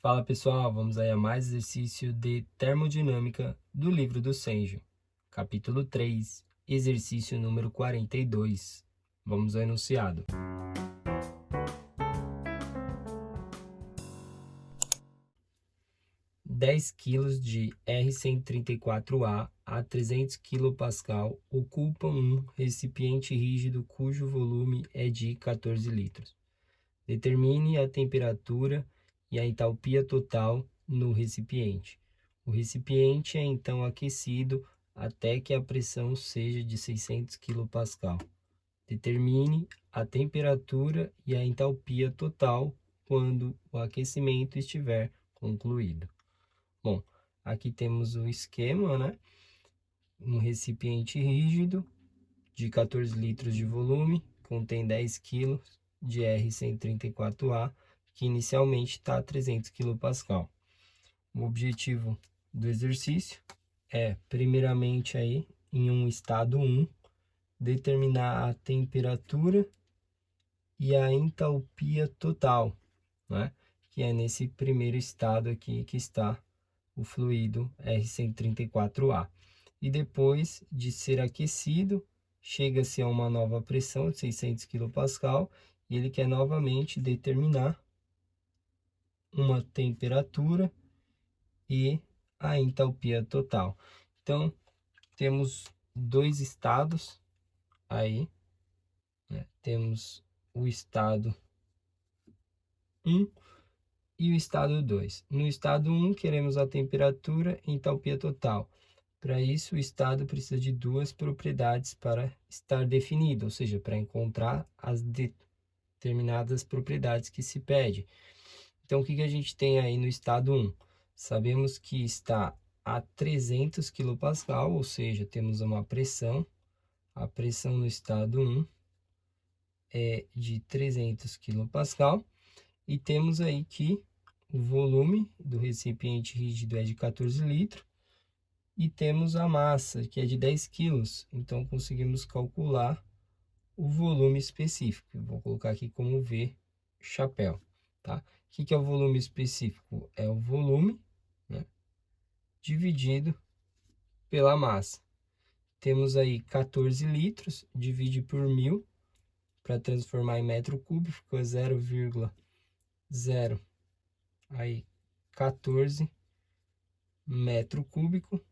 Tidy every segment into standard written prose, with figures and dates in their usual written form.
Fala pessoal, vamos aí a mais exercício de termodinâmica do livro do Senjo. Capítulo 3, exercício número 42. Vamos ao enunciado. "10 kg de R134A a 300 kPa ocupam um recipiente rígido cujo volume é de 14 litros. Determine a temperatura e a entalpia total no recipiente. O recipiente é então aquecido até que a pressão seja de 600 kPa. Determine a temperatura e a entalpia total quando o aquecimento estiver concluído. Bom, aqui temos o esquema, né? Um recipiente rígido de 14 litros de volume, contém 10 kg de R134A, que inicialmente está a 300 kPa. O objetivo do exercício é, primeiramente, aí, em um estado 1, determinar a temperatura e a entalpia total, né? Que é nesse primeiro estado aqui que está o fluido R134A. E depois de ser aquecido, chega-se a uma nova pressão de 600 kPa e ele quer novamente determinar uma temperatura e a entalpia total. Então, temos dois estados aí, né? Temos o estado 1 e o estado 2. No estado 1, queremos a temperatura e entalpia total. Para isso, o estado precisa de duas propriedades para estar definido, ou seja, para encontrar as determinadas propriedades que se pede. Então, o que a gente tem aí no estado 1? Sabemos que está a 300 kPa, ou seja, temos uma pressão. A pressão no estado 1 é de 300 kPa. E temos aí que o volume do recipiente rígido é de 14 litros. E temos a massa, que é de 10 quilos. Então, conseguimos calcular o volume específico. Eu vou colocar aqui como V chapéu, tá? O que é o volume específico? É o volume, né, dividido pela massa. Temos aí 14 litros, divide por 1.000, para transformar em metro cúbico, ficou 0,0 aí 14 metro cúbico,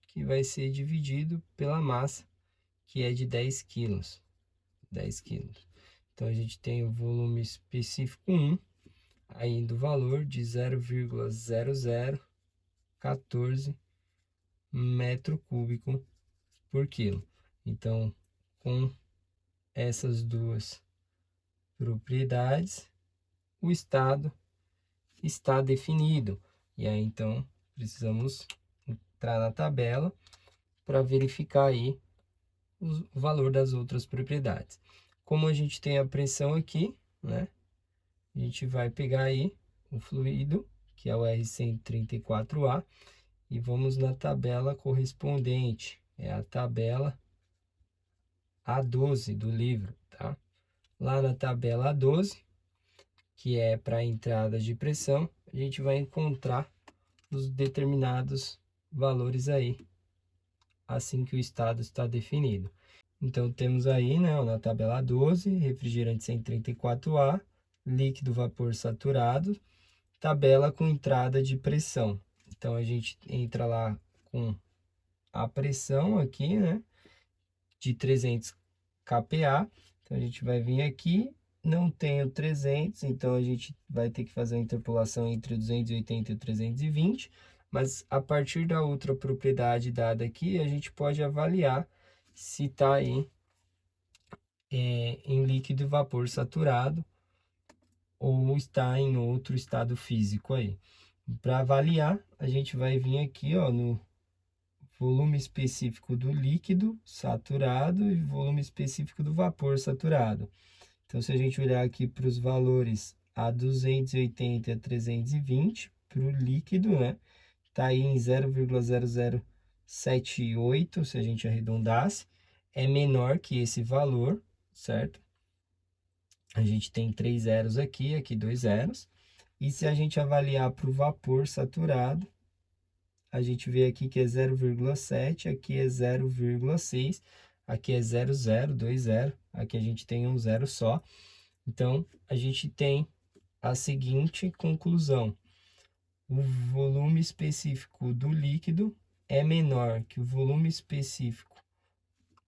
que vai ser dividido pela massa, que é de 10 quilos. 10 quilos. Então, a gente tem o volume específico 1, aí do valor de 0,0014 metro cúbico por quilo. Então, com essas duas propriedades, o estado está definido. E aí, então, precisamos entrar na tabela para verificar aí o valor das outras propriedades. Como a gente tem a pressão aqui, né? A gente vai pegar aí o fluido, que é o R134A, e vamos na tabela correspondente. É a tabela A12 do livro, tá? Lá na tabela A12, que é para a entrada de pressão, a gente vai encontrar os determinados valores aí, assim que o estado está definido. Então, temos aí, né, na tabela 12, refrigerante 134A, líquido vapor saturado, tabela com entrada de pressão. Então, a gente entra lá com a pressão aqui, né, de 300 kPa. Então, a gente vai vir aqui, não tem o 300, então a gente vai ter que fazer a interpolação entre o 280 e o 320, mas a partir da outra propriedade dada aqui, a gente pode avaliar se está aí em líquido e vapor saturado ou está em outro estado físico aí. Para avaliar, a gente vai vir aqui, ó, no volume específico do líquido saturado e volume específico do vapor saturado. Então, se a gente olhar aqui para os valores a 280 e a 320 para o líquido, né? Está aí em 0,0078, se a gente arredondasse, é menor que esse valor, certo? A gente tem 3 zeros aqui, aqui 2 zeros. E se a gente avaliar para o vapor saturado, a gente vê aqui que é 0,7, aqui é 0,6, aqui é 0,020, aqui a gente tem um zero só. Então, a gente tem a seguinte conclusão: o volume específico do líquido é menor que o volume específico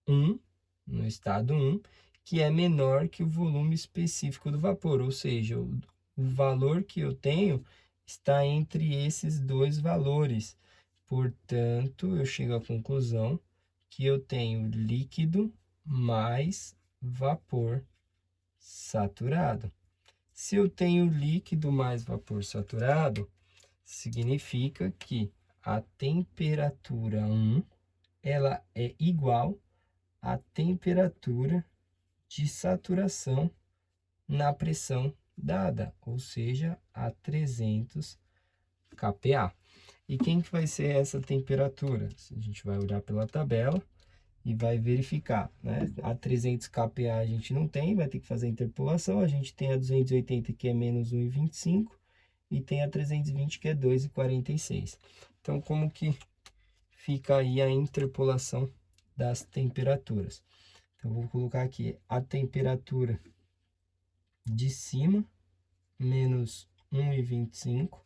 1, no estado 1, que é menor que o volume específico do vapor, ou seja, o valor que eu tenho está entre esses dois valores. Portanto, eu chego à conclusão que eu tenho líquido mais vapor saturado. Se eu tenho líquido mais vapor saturado, significa que a temperatura 1 ela é igual à temperatura de saturação na pressão dada, ou seja, a 300 kPa. E quem que vai ser essa temperatura? A gente vai olhar pela tabela e vai verificar, né? A 300 kPa a gente não tem, vai ter que fazer a interpolação. A gente tem a 280 que é menos 1,25 e tem a 320 que é 2,46. Então, como que fica aí a interpolação das temperaturas? Então, vou colocar aqui a temperatura de cima, menos 1,25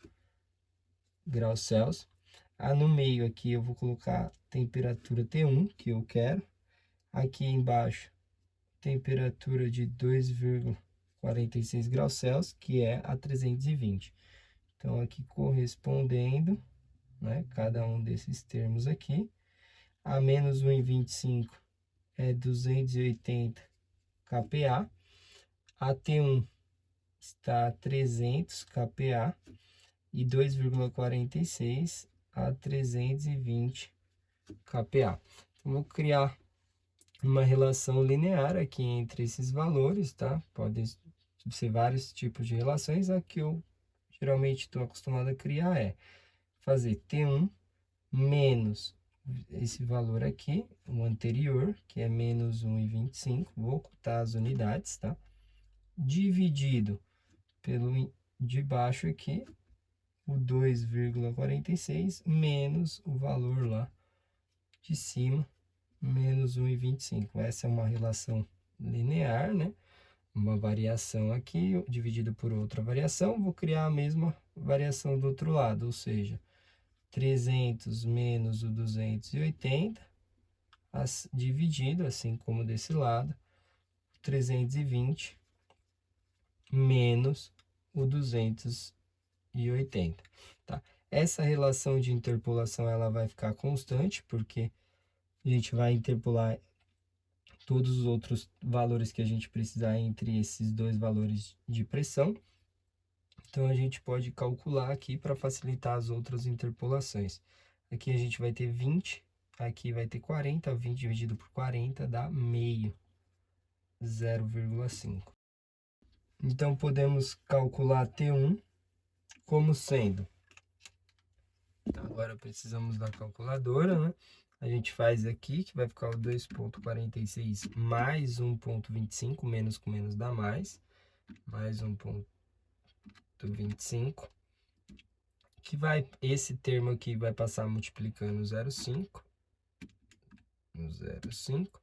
graus Celsius. No meio aqui eu vou colocar temperatura T1, que eu quero. Aqui embaixo, temperatura de 2,46 graus Celsius, que é a 320. Então, aqui correspondendo, né, cada um desses termos aqui, a menos 1,25 é 280 kPa, a T1 está a 300 kPa e 2,46 a 320 kPa. Então, vou criar uma relação linear aqui entre esses valores, tá? Pode ser vários tipos de relações. A que eu geralmente estou acostumado a criar é fazer T1 menos esse valor aqui, o anterior, que é menos 1,25, vou ocultar as unidades, tá? Dividido pelo de baixo aqui, o 2,46 menos o valor lá de cima, menos 1,25. Essa é uma relação linear, né? Uma variação aqui dividido por outra variação, vou criar a mesma variação do outro lado, ou seja, 300 menos o 280, dividido, assim como desse lado, 320 menos o 280, tá? Essa relação de interpolação ela vai ficar constante, porque a gente vai interpolar todos os outros valores que a gente precisar entre esses dois valores de pressão. Então, a gente pode calcular aqui para facilitar as outras interpolações. Aqui a gente vai ter 20, aqui vai ter 40, 20 dividido por 40 dá meio, 0,5. Então, podemos calcular T1 como sendo... Então, agora precisamos da calculadora, né? A gente faz aqui, que vai ficar o 2,46 mais 1,25, menos com menos dá mais 1,25, que vai, esse termo aqui vai passar multiplicando 0,5, no 0,5,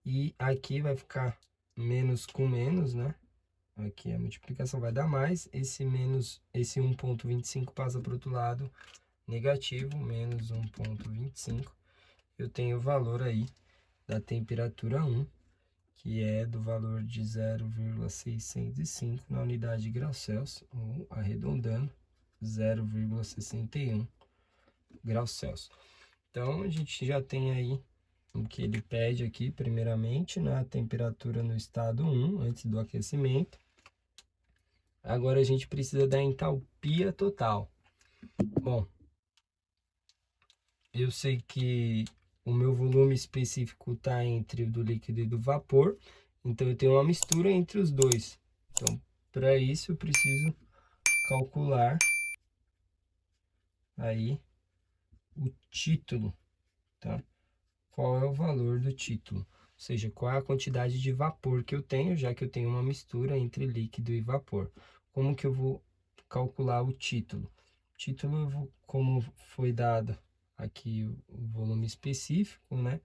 e aqui vai ficar menos com menos, né? Aqui a multiplicação vai dar mais, esse menos, esse 1,25 passa para o outro lado, negativo, menos 1,25. Eu tenho o valor aí da temperatura 1, que é do valor de 0,605 na unidade de graus Celsius, ou arredondando, 0,61 graus Celsius. Então, a gente já tem aí o que ele pede aqui, primeiramente, na temperatura no estado 1, antes do aquecimento. Agora, a gente precisa da entalpia total. Bom, eu sei que o meu volume específico está entre o do líquido e do vapor, então eu tenho uma mistura entre os dois. Então, para isso, eu preciso calcular aí o título, tá? Qual é o valor do título? Ou seja, qual é a quantidade de vapor que eu tenho, já que eu tenho uma mistura entre líquido e vapor. Como que eu vou calcular o título. Título, como foi dado aqui o volume específico, né?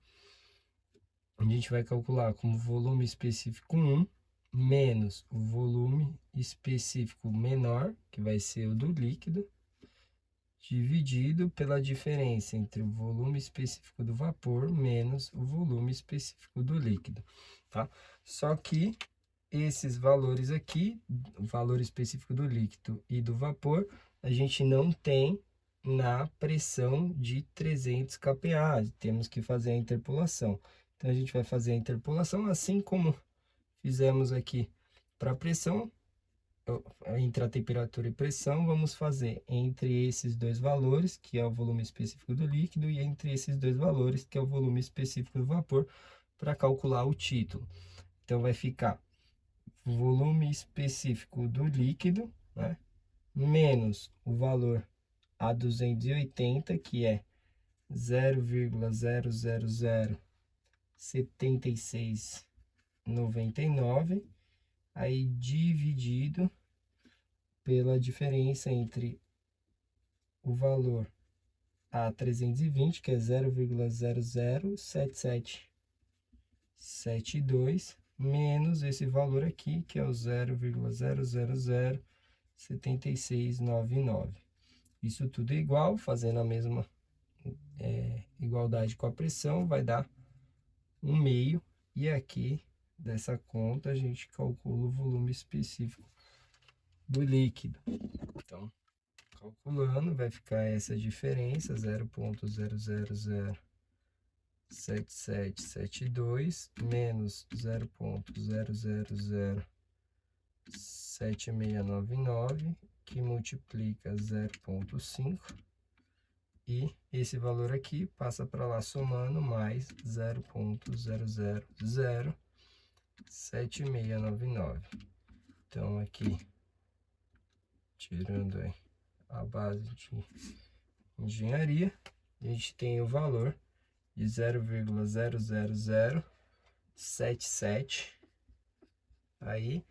A gente vai calcular como volume específico 1 menos o volume específico menor, que vai ser o do líquido, dividido pela diferença entre o volume específico do vapor menos o volume específico do líquido, tá? Só que esses valores aqui, o valor específico do líquido e do vapor, a gente não tem na pressão de 300 kPa, temos que fazer a interpolação. Então, a gente vai fazer a interpolação, assim como fizemos aqui para a pressão, entre a temperatura e pressão, vamos fazer entre esses dois valores, que é o volume específico do líquido, e entre esses dois valores, que é o volume específico do vapor, para calcular o título. Então, vai ficar volume específico do líquido, né, menos o valor A280, que é 0,0007699, aí dividido pela diferença entre o valor A320, que é 0,007772, menos esse valor aqui, que é o 0,0007699. Isso tudo é igual, fazendo a mesma igualdade com a pressão, vai dar 1/2, e aqui dessa conta a gente calcula o volume específico do líquido. Então, calculando, vai ficar essa diferença, 0,0007772 menos 0,0007699, que multiplica 0,5. E esse valor aqui passa para lá somando mais 0,0007699. Então, aqui, tirando aí a base de engenharia, a gente tem o valor de 0,00077, aí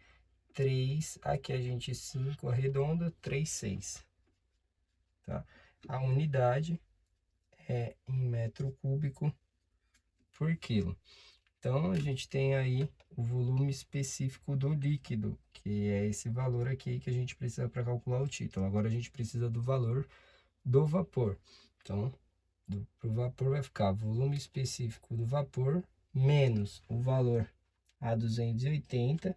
3, aqui a gente 5 arredonda, 3,6, tá? A unidade é em metro cúbico por quilo. Então, a gente tem aí o volume específico do líquido, que é esse valor aqui que a gente precisa para calcular o título. Agora, a gente precisa do valor do vapor. Então, para o vapor vai ficar volume específico do vapor menos o valor A280,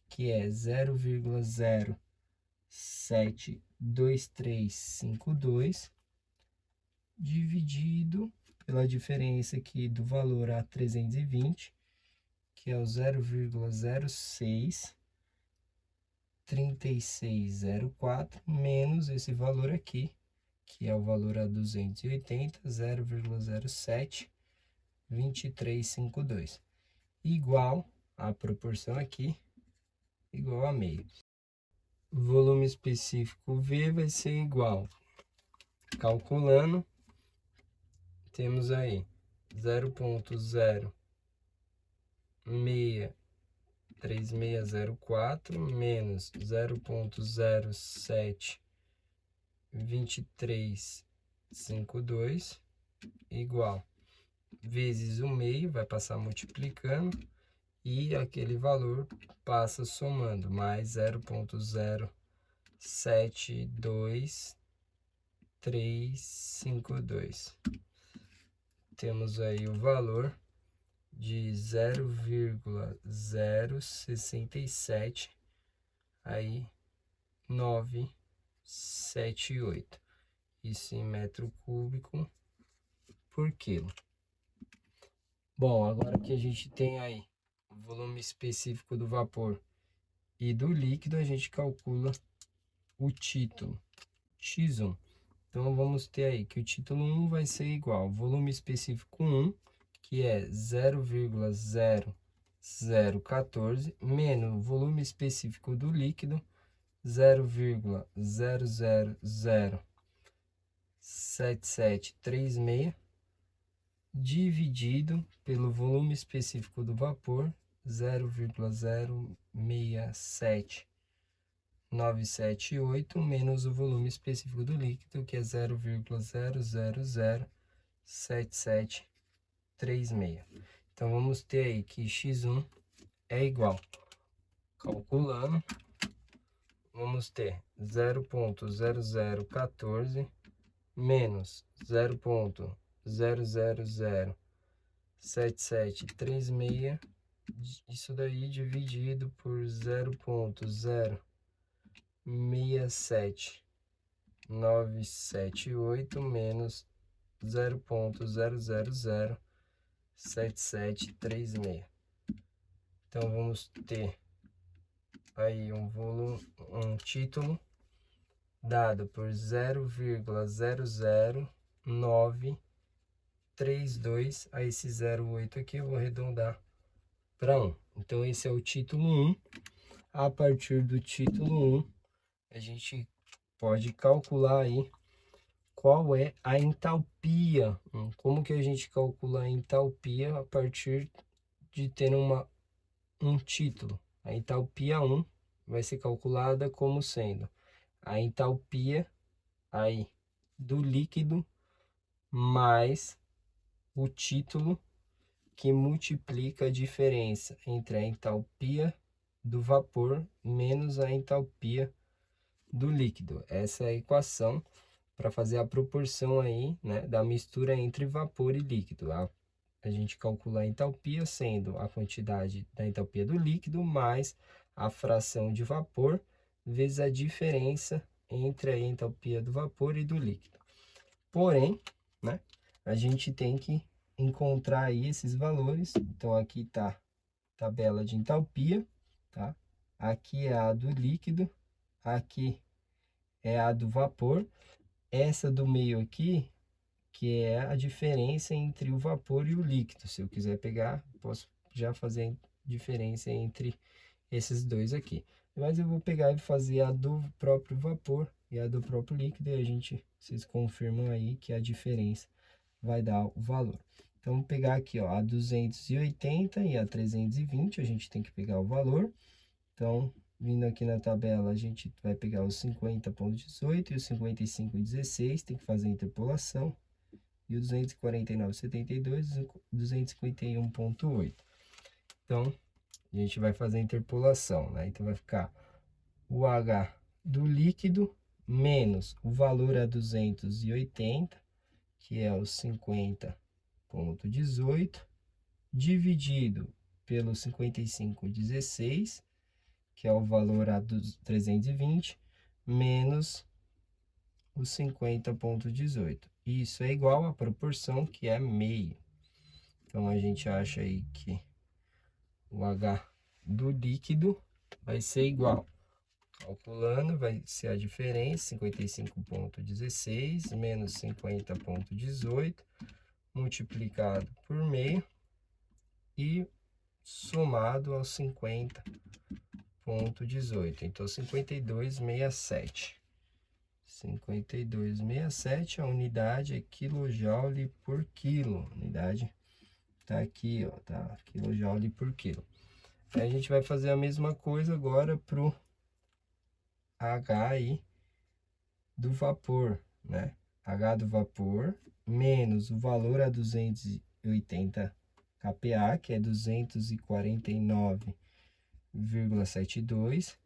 que é 0,72352, dividido pela diferença aqui do valor A320, que é o 0,063604, menos esse valor aqui, que é o valor A280, 0,072352, igual a proporção aqui, igual a meio. Volume específico V vai ser igual, calculando, temos aí 0,63604 menos 0,072352 igual vezes 1/2, vai passar multiplicando, e aquele valor passa somando, mais 0,072352. Temos aí o valor de 0,067 aí 978, isso em metro cúbico por quilo. Bom, agora que a gente tem aí o volume específico do vapor e do líquido, a gente calcula o título X1. Então, vamos ter aí que o título 1 vai ser igual volume específico 1, que é 0,0014, menos o volume específico do líquido, 0,00773,6, dividido pelo volume específico do vapor, 0,06799, 978 menos o volume específico do líquido, que é 0,007736. Então, vamos ter aí que x1 é igual, calculando, vamos ter 0,0014 menos 0,0007736, isso daí dividido por 0,067978 menos 0,0007736. Então, vamos ter aí um título dado por 0,00932. A esse 0,8 aqui eu vou arredondar para 1. Então, esse é o título 1. A partir do título 1, a gente pode calcular aí qual é a entalpia. Como que a gente calcula a entalpia a partir de ter um título? A entalpia 1 vai ser calculada como sendo a entalpia aí do líquido mais o título, que multiplica a diferença entre a entalpia do vapor menos a entalpia do líquido. Essa é a equação para fazer a proporção aí, né, da mistura entre vapor e líquido. A gente calcula a entalpia sendo a quantidade da entalpia do líquido mais a fração de vapor vezes a diferença entre a entalpia do vapor e do líquido. Porém, né, a gente tem que encontrar aí esses valores. Então, aqui está a tabela de entalpia, tá? Aqui é a do líquido, aqui é a do vapor. Essa do meio aqui, que é a diferença entre o vapor e o líquido. Se eu quiser pegar, posso já fazer a diferença entre esses dois aqui. Mas eu vou pegar e fazer a do próprio vapor e a do próprio líquido, e vocês confirmam aí que a diferença vai dar o valor. Então, vamos pegar aqui, ó, a 280 e a 320, a gente tem que pegar o valor. Então, vindo aqui na tabela, a gente vai pegar os 50,18 e os 55,16, tem que fazer a interpolação. E o 249,72 e 251,8. Então, a gente vai fazer a interpolação, né? Então, vai ficar o H do líquido menos o valor a 280, que é os 50,18, dividido pelo 55,16, que é o valor a 320, menos os 50,18. Isso é igual à proporção, que é meio. Então, a gente acha aí que o H do líquido vai ser igual. Calculando, vai ser a diferença, 55,16 menos 50,18, multiplicado por meio e somado aos 50,18. Então, 52,67. 52,67, a unidade é quilojoule por quilo. A unidade tá aqui, ó, tá? Quilojoule por quilo. Aí a gente vai fazer a mesma coisa agora pro H aí do vapor, né? H do vapor menos o valor a 280 kPa, que é 249,72,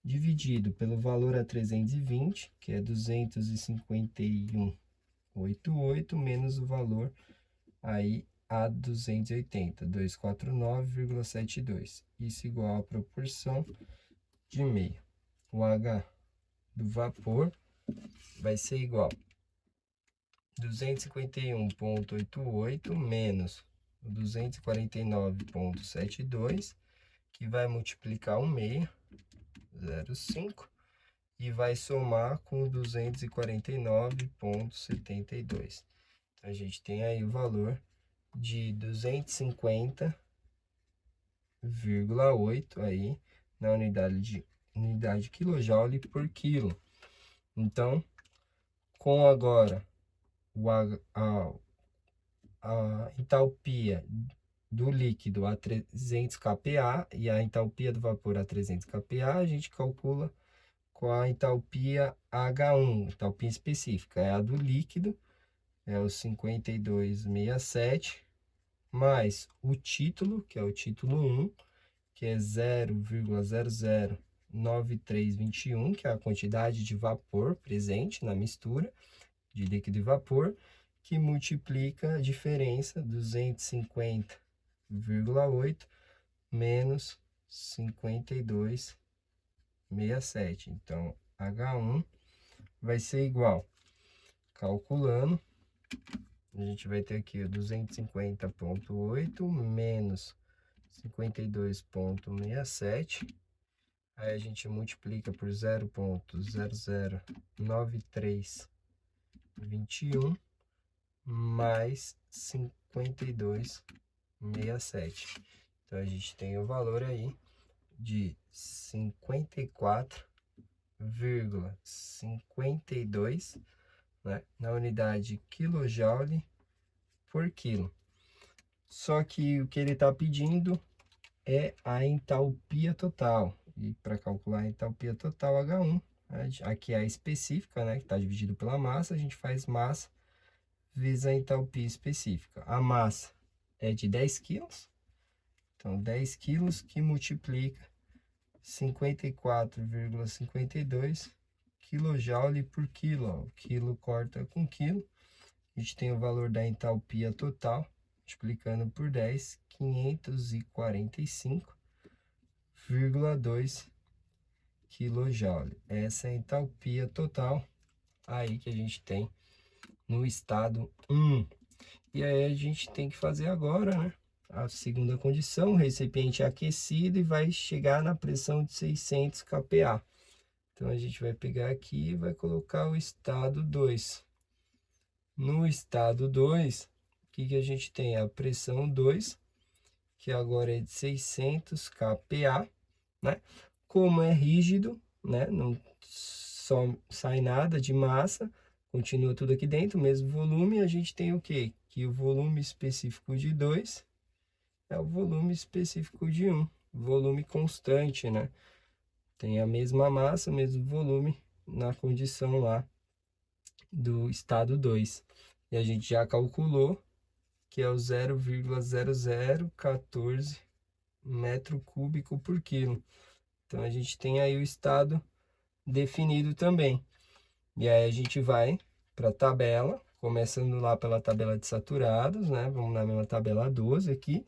dividido pelo valor a 320, que é 251,88, menos o valor aí a 280, 249,72. Isso igual à proporção de meio. O H do vapor vai ser igual a 251,88 menos 249,72, que vai multiplicar o meio, 0,5, e vai somar com 249,72. Então, a gente tem aí o valor de 250,8 aí na unidade quilojoule por quilo. Então, com agora a entalpia do líquido a 300 kPa e a entalpia do vapor a 300 kPa, a gente calcula com a entalpia H1, entalpia específica, é a do líquido, é o 52,67, mais o título, que é o título 1, que é 0,009321, que é a quantidade de vapor presente na mistura de líquido e vapor, que multiplica a diferença 250,8 menos 52,67. Então, H1 vai ser igual, calculando, a gente vai ter aqui 250,8 menos 52,67. Aí a gente multiplica por 0,009321 mais 52,67. Então, a gente tem o valor aí de 54,52, né, na unidade quilojoule por quilo. Só que o que ele está pedindo é a entalpia total. E para calcular a entalpia total H1, aqui é a específica, né, que está dividido pela massa, a gente faz massa vezes a entalpia específica. A massa é de 10 quilos, então 10 quilos que multiplica 54,52 kJ por quilo. Ó. O quilo corta com quilo. A gente tem o valor da entalpia total, multiplicando por 10, 545,2 kJ. Essa é a entalpia total aí que a gente tem no estado 1. E aí a gente tem que fazer agora, né? A segunda condição, o recipiente é aquecido e vai chegar na pressão de 600 kPa. Então, a gente vai pegar aqui e vai colocar o estado 2. No estado 2, o que a gente tem? A pressão 2, que agora é de 600 kPa, né? Como é rígido, né? Não só sai nada de massa, continua tudo aqui dentro, mesmo volume, a gente tem o quê? Que o volume específico de 2 é o volume específico de 1, volume constante, né? Tem a mesma massa, o mesmo volume na condição lá do estado 2. E a gente já calculou que é o 0,0014 metro cúbico por quilo. Então, a gente tem aí o estado definido também. E aí, a gente vai para a tabela, começando lá pela tabela de saturados, né? Vamos na mesma tabela 12 aqui.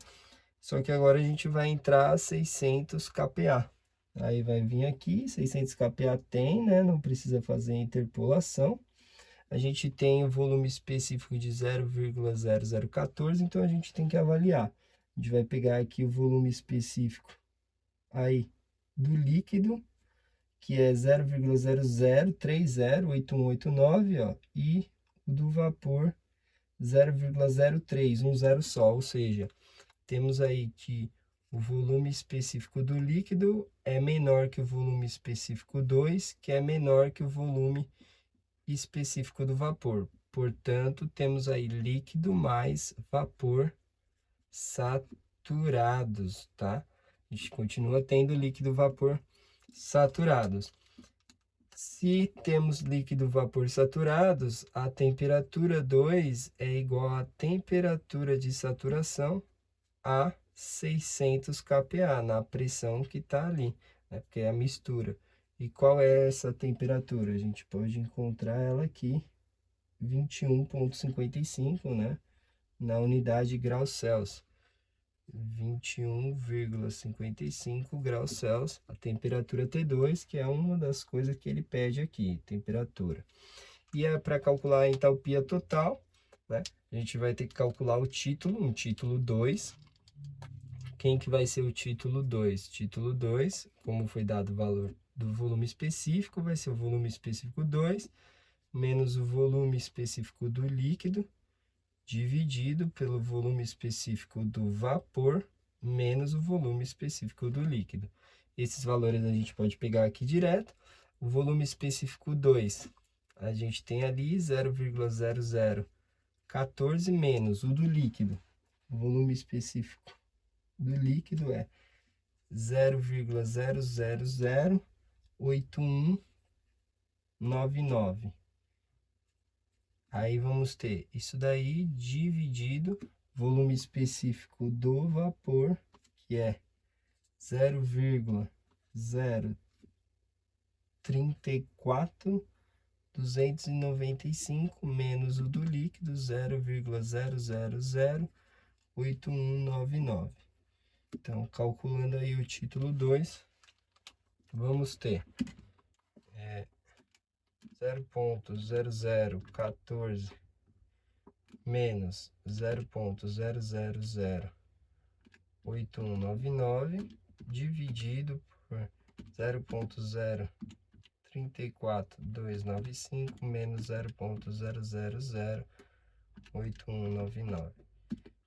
Só que agora a gente vai entrar a 600 kPa. Aí vai vir aqui, 600 kPa tem, né? Não precisa fazer interpolação. A gente tem o volume específico de 0,0014, então a gente tem que avaliar. A gente vai pegar aqui o volume específico aí do líquido, que é 0,00308189, ó, e o do vapor 0,03, um zero só, ou seja, temos aí que o volume específico do líquido é menor que o volume específico 2, que é menor que o volume específico do vapor. Portanto, temos aí líquido mais vapor saturados, tá? A gente continua tendo líquido vapor saturados. Se temos líquido vapor saturados, a temperatura 2 é igual à temperatura de saturação a 600 kPa, na pressão que está ali, né? Porque é a mistura. E qual é essa temperatura? A gente pode encontrar ela aqui, 21,55, né? Na unidade graus Celsius. 21,55 graus Celsius, a temperatura T2, que é uma das coisas que ele pede aqui, temperatura. E é para calcular a entalpia total, né? A gente vai ter que calcular o título, um título 2. Quem que vai ser o título 2? Título 2, como foi dado o valor do volume específico, vai ser o volume específico 2, menos o volume específico do líquido, dividido pelo volume específico do vapor, menos o volume específico do líquido. Esses valores a gente pode pegar aqui direto. O volume específico 2, a gente tem ali 0,0014 menos o do líquido. O volume específico do líquido é 0,00081 99. Aí vamos ter isso daí dividido volume específico do vapor, que é 0,034295 menos o do líquido 0,0008199. Então, calculando aí o título 2, vamos ter 0,0014 menos 0,0008199 dividido por 0,034295 menos 0,0008199.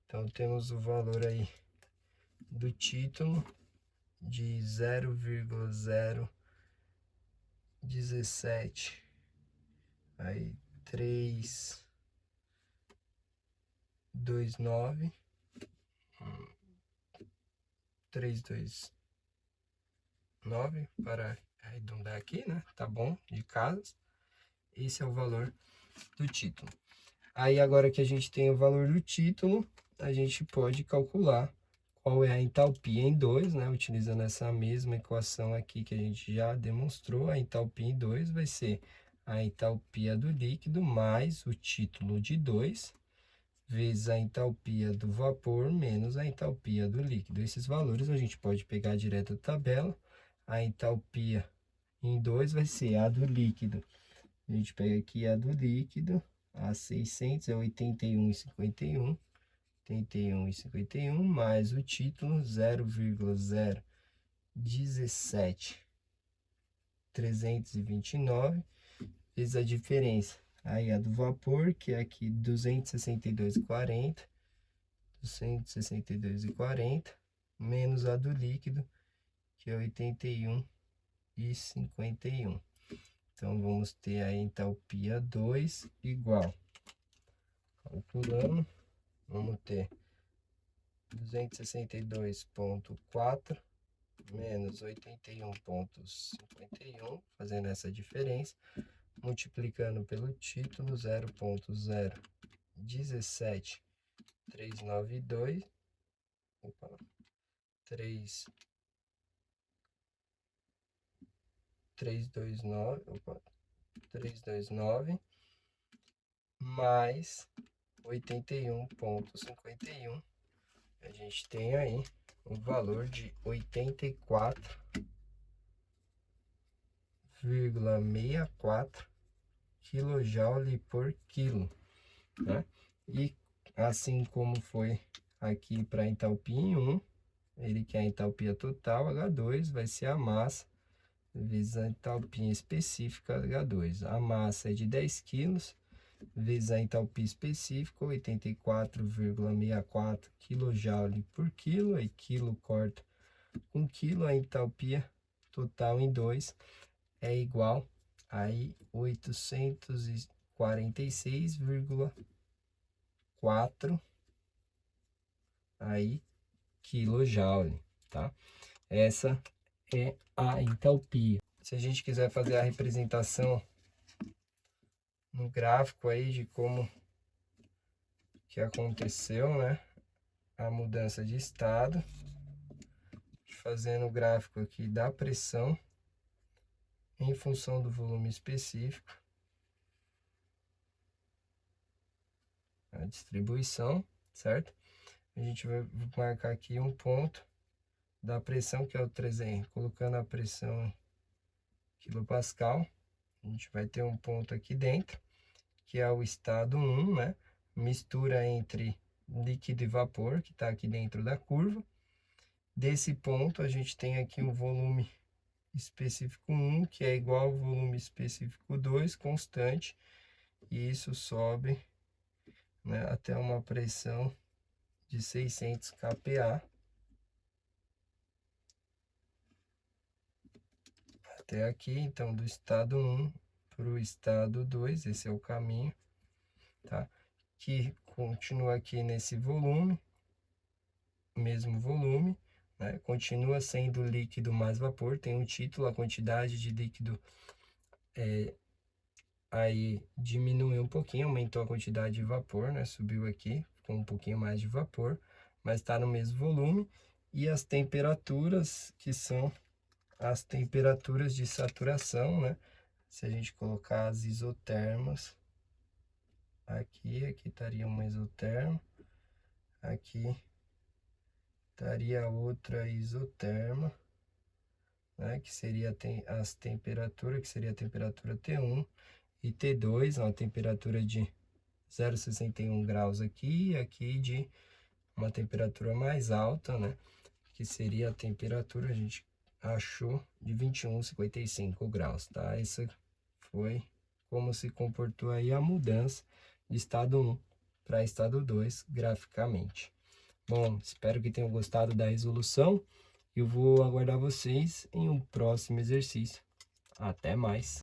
Então, temos o valor aí do título de 0,017 aí 329 para arredondar aqui, né? Tá bom, de casas. Esse é o valor do título. Aí agora que a gente tem o valor do título, a gente pode calcular qual é a entalpia em 2, né? Utilizando essa mesma equação aqui que a gente já demonstrou, a entalpia em 2 vai ser a entalpia do líquido mais o título de 2, vezes a entalpia do vapor menos a entalpia do líquido. Esses valores a gente pode pegar direto da tabela. A entalpia em 2 vai ser a do líquido. A gente pega aqui a do líquido, a 600 é 81,51. 81,51 mais o título 0,017,329 vezes a diferença. Aí a do vapor, que é aqui 262,40, 262,40, menos a do líquido, que é 81,51. Então, vamos ter a entalpia 2 igual, calculando, vamos ter 262,4 menos 81,51, fazendo essa diferença, multiplicando pelo título 0,017,392, 329 mais 81,51. A gente tem aí o valor de 84,64 kJ por quilo, né? E assim como foi aqui para a entalpia em 1, ele quer a entalpia total, H2, vai ser a massa vezes a entalpia específica, H2. A massa é de 10 quilos, vezes a entalpia específica, 84,64 kJ por quilo, aí quilo corta com quilo, a entalpia total em 2 é igual a 846,4 aí quilojoule, tá? Essa é a entalpia. Se a gente quiser fazer a representação no gráfico aí de como que aconteceu, né, a mudança de estado, fazendo o gráfico aqui da pressão em função do volume específico, a distribuição, certo? A gente vai marcar aqui um ponto da pressão, que é o 300, colocando a pressão quilopascal, a gente vai ter um ponto aqui dentro, que é o estado 1, né? Mistura entre líquido e vapor, que está aqui dentro da curva. Desse ponto, a gente tem aqui um volume específico 1, que é igual ao volume específico 2, constante, e isso sobe, né, até uma pressão de 600 kPa. Até aqui, então, do estado 1 para o estado 2, esse é o caminho, tá? Que continua aqui nesse volume, mesmo volume, né? Continua sendo líquido mais vapor, tem um título, a quantidade de líquido aí diminuiu um pouquinho, aumentou a quantidade de vapor, né? Subiu aqui, ficou um pouquinho mais de vapor, mas está no mesmo volume. E as temperaturas, que são as temperaturas de saturação, né? Se a gente colocar as isotermas, aqui estaria uma isoterma, aqui estaria outra isoterma, né? Que seria as temperaturas, que seria a temperatura T1 e T2, uma temperatura de 0,61 graus aqui, e aqui de uma temperatura mais alta, né? Que seria a temperatura, a gente achou, de 21,55 graus, tá? Essa foi como se comportou aí a mudança de estado 1 para estado 2 graficamente. Bom, espero que tenham gostado da resolução. Eu vou aguardar vocês em um próximo exercício. Até mais!